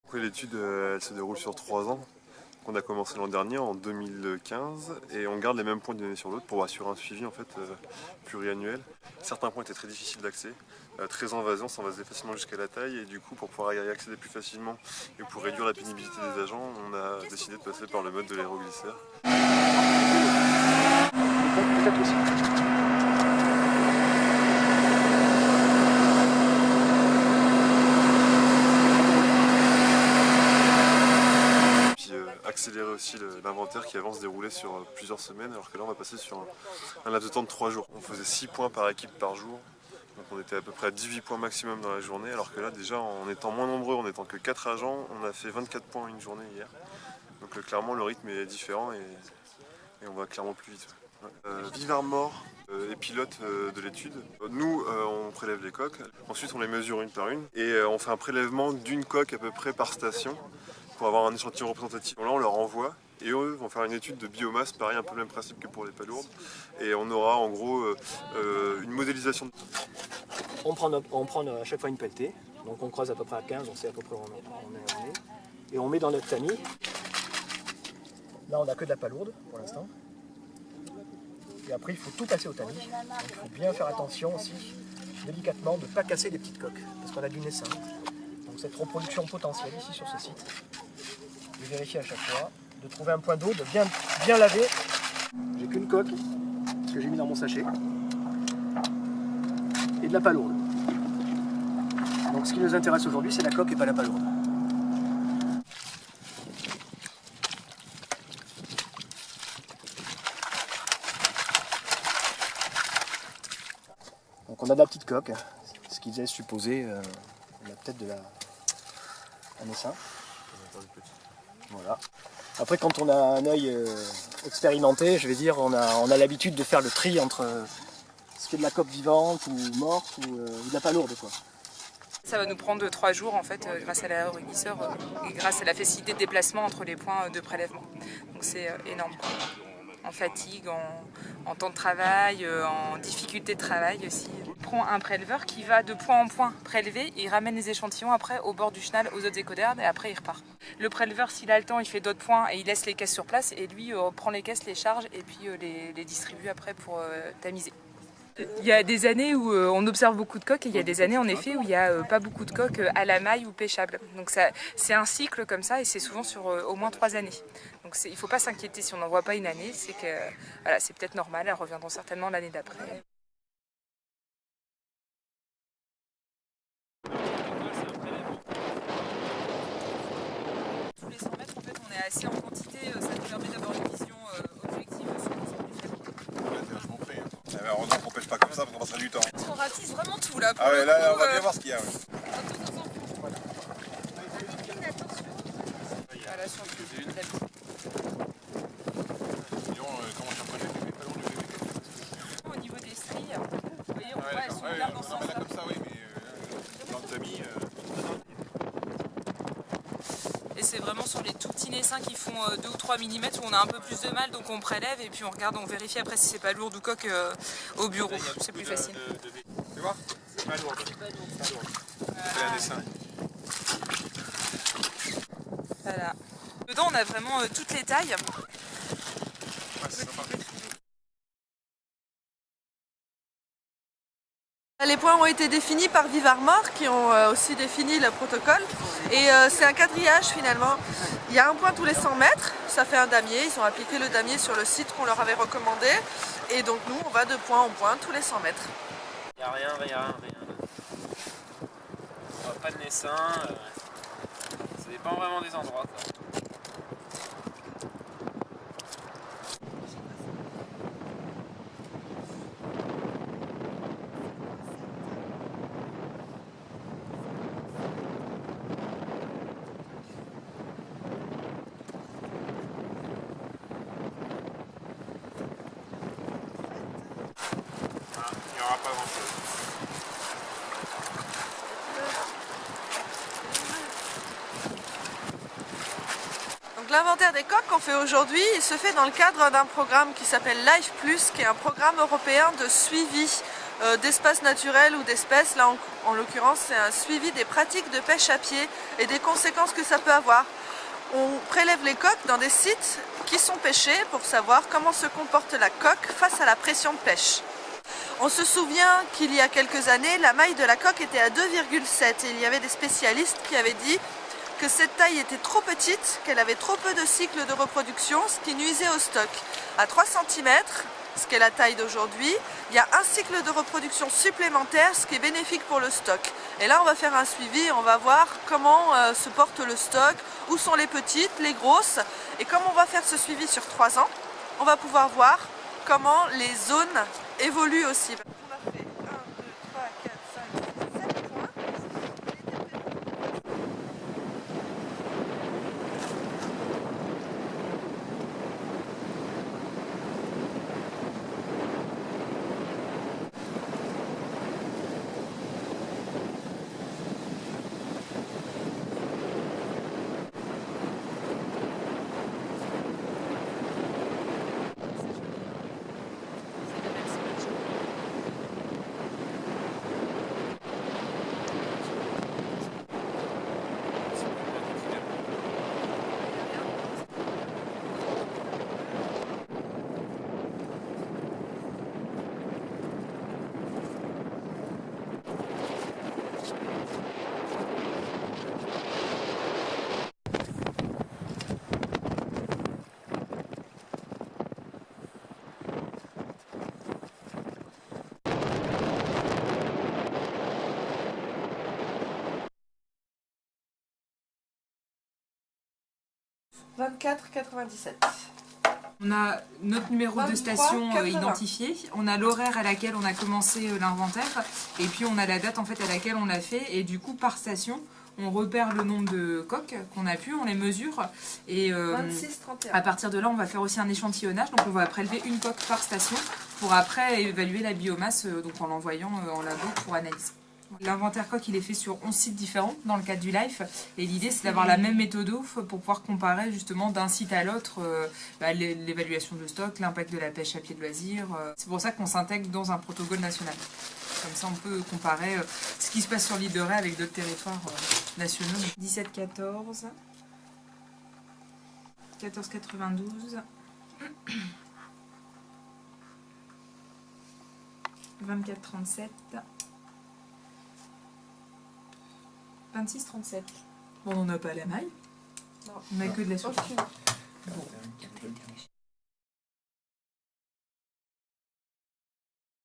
Après, l'étude elle se déroule sur 3 ans. On a commencé l'an dernier en 2015 et on garde les mêmes points d'une année sur l'autre pour assurer un suivi en fait pluriannuel. Certains points étaient très difficiles d'accès, très invasants, s'invasaient facilement jusqu'à la taille et du coup pour pouvoir y accéder plus facilement et pour réduire la pénibilité des agents, on a décidé de passer par le mode de l'aéroglisseur. Accélérer aussi l'inventaire qui avant se déroulait sur plusieurs semaines, alors que là on va passer sur un laps de temps de 3 jours. On faisait 6 points par équipe par jour, donc on était à peu près à 18 points maximum dans la journée, alors que là déjà en étant moins nombreux, en étant que 4 agents, on a fait 24 points une journée hier. Donc clairement le rythme est différent et on va clairement plus vite. Vive Armor est pilote de l'étude. Nous, on prélève les coques, ensuite on les mesure une par une et on fait un prélèvement d'une coque à peu près par station pour avoir un échantillon représentatif. Là on leur envoie et eux vont faire une étude de biomasse, pareil, un peu le même principe que pour les palourdes. Et on aura en gros une modélisation. On prend à chaque fois une pelletée, donc on creuse à peu près à 15, on sait à peu près où on est. Et on met dans notre tamis. Là on n'a que de la palourde pour l'instant. Et après il faut tout passer au tamis. Donc il faut bien faire attention aussi, délicatement, de ne pas casser les petites coques, parce qu'on a du naissin. Donc cette reproduction potentielle ici sur ce site, de vérifier à chaque fois, de trouver un point d'eau, de bien laver. J'ai qu'une coque que j'ai mis dans mon sachet et de la palourde. Donc ce qui nous intéresse aujourd'hui, c'est la coque et pas la palourde. Donc on a de la petite coque, ce qui laisse supposer la tête de un essaim. Voilà. Après, quand on a un œil expérimenté, je vais dire, on a l'habitude de faire le tri entre ce qui est de la coque vivante ou morte ou de la palourde, quoi. Ça va nous prendre 3 jours en fait, grâce à l'aéroglisseur et grâce à la facilité de déplacement entre les points de prélèvement. Donc c'est énorme. En fatigue, en temps de travail, en difficulté de travail aussi. On prend un préleveur qui va de point en point prélever, il ramène les échantillons après au bord du chenal aux autres écodernes et après il repart. Le préleveur, s'il a le temps, il fait d'autres points et il laisse les caisses sur place et lui prend les caisses, les charge et puis les distribue après pour tamiser. Il y a des années où on observe beaucoup de coques et il y a des années en effet où il n'y a pas beaucoup de coques à la maille ou pêchables. Donc c'est un cycle comme ça et c'est souvent sur au moins 3 années. Donc il ne faut pas s'inquiéter si on n'en voit pas une année, c'est que voilà, c'est peut-être normal, elles reviendront certainement l'année d'après. Tous les 100 mètres, en fait, on est assez en quantité, ça nous permet d'avoir une vision objective sur l'ensemble du fait. Heureusement qu'on pêche pas comme ça parce qu'on passerait du temps. On ratisse vraiment tout là. Ah ouais, là on va bien voir ce qu'il y a. Ouais. Voilà, sur le au niveau des stries, vous voyez, on voit, elles sont bien dans ce sens-là. Comme ça, oui, mais dans le tamis. Et c'est vraiment sur les tout petits naissins qui font 2 ou 3 mm où on a un peu plus de mal, donc on prélève et puis on regarde, on vérifie après si c'est pas lourd ou coque au bureau, c'est plus facile. Tu vois, c'est pas lourd. C'est un dessin. Voilà. Dedans on a vraiment toutes les tailles. Les points ont été définis par Vive Armor qui ont aussi défini le protocole et c'est un quadrillage finalement. Il y a un point tous les 100 mètres, ça fait un damier, ils ont appliqué le damier sur le site qu'on leur avait recommandé et donc nous on va de point en point tous les 100 mètres. Il n'y a rien. Pas de naissin, ça dépend vraiment des endroits, quoi. Il n'y aura pas grand-chose. L'inventaire des coques qu'on fait aujourd'hui, il se fait dans le cadre d'un programme qui s'appelle Life Plus, qui est un programme européen de suivi d'espaces naturels ou d'espèces. Là en l'occurrence c'est un suivi des pratiques de pêche à pied et des conséquences que ça peut avoir. On prélève les coques dans des sites qui sont pêchés pour savoir comment se comporte la coque face à la pression de pêche. On se souvient qu'il y a quelques années, la maille de la coque était à 2,7 et il y avait des spécialistes qui avaient dit que cette taille était trop petite, qu'elle avait trop peu de cycles de reproduction, ce qui nuisait au stock. À 3 cm, ce qui est la taille d'aujourd'hui, il y a un cycle de reproduction supplémentaire, ce qui est bénéfique pour le stock. Et là, on va faire un suivi, on va voir comment se porte le stock, où sont les petites, les grosses. Et comme on va faire ce suivi sur 3 ans, on va pouvoir voir comment les zones évoluent aussi. On a fait 1, 2, 3, 4, 5, 6, 7 points. « 24,97 ». On a notre numéro de 23, station 80. identifié, on a l'horaire à laquelle on a commencé l'inventaire et puis on a la date en fait à laquelle on l'a fait et du coup par station on repère le nombre de coques qu'on a pu, on les mesure et 26, 31. à partir de là on va faire aussi un échantillonnage, donc on va prélever une coque par station pour après évaluer la biomasse donc en l'envoyant en labo pour analyse. L'inventaire coque il est fait sur 11 sites différents dans le cadre du LIFE et l'idée c'est d'avoir la même méthode pour pouvoir comparer justement d'un site à l'autre l'évaluation de stock, l'impact de la pêche à pied de loisir. C'est pour ça qu'on s'intègre dans un protocole national. Comme ça on peut comparer ce qui se passe sur l'île de Ré avec d'autres territoires nationaux. 17-14, 14-92, 24-37, 26-37. Bon, on n'a pas la maille. Non. On n'a que de la soupe. Aucune. Bon.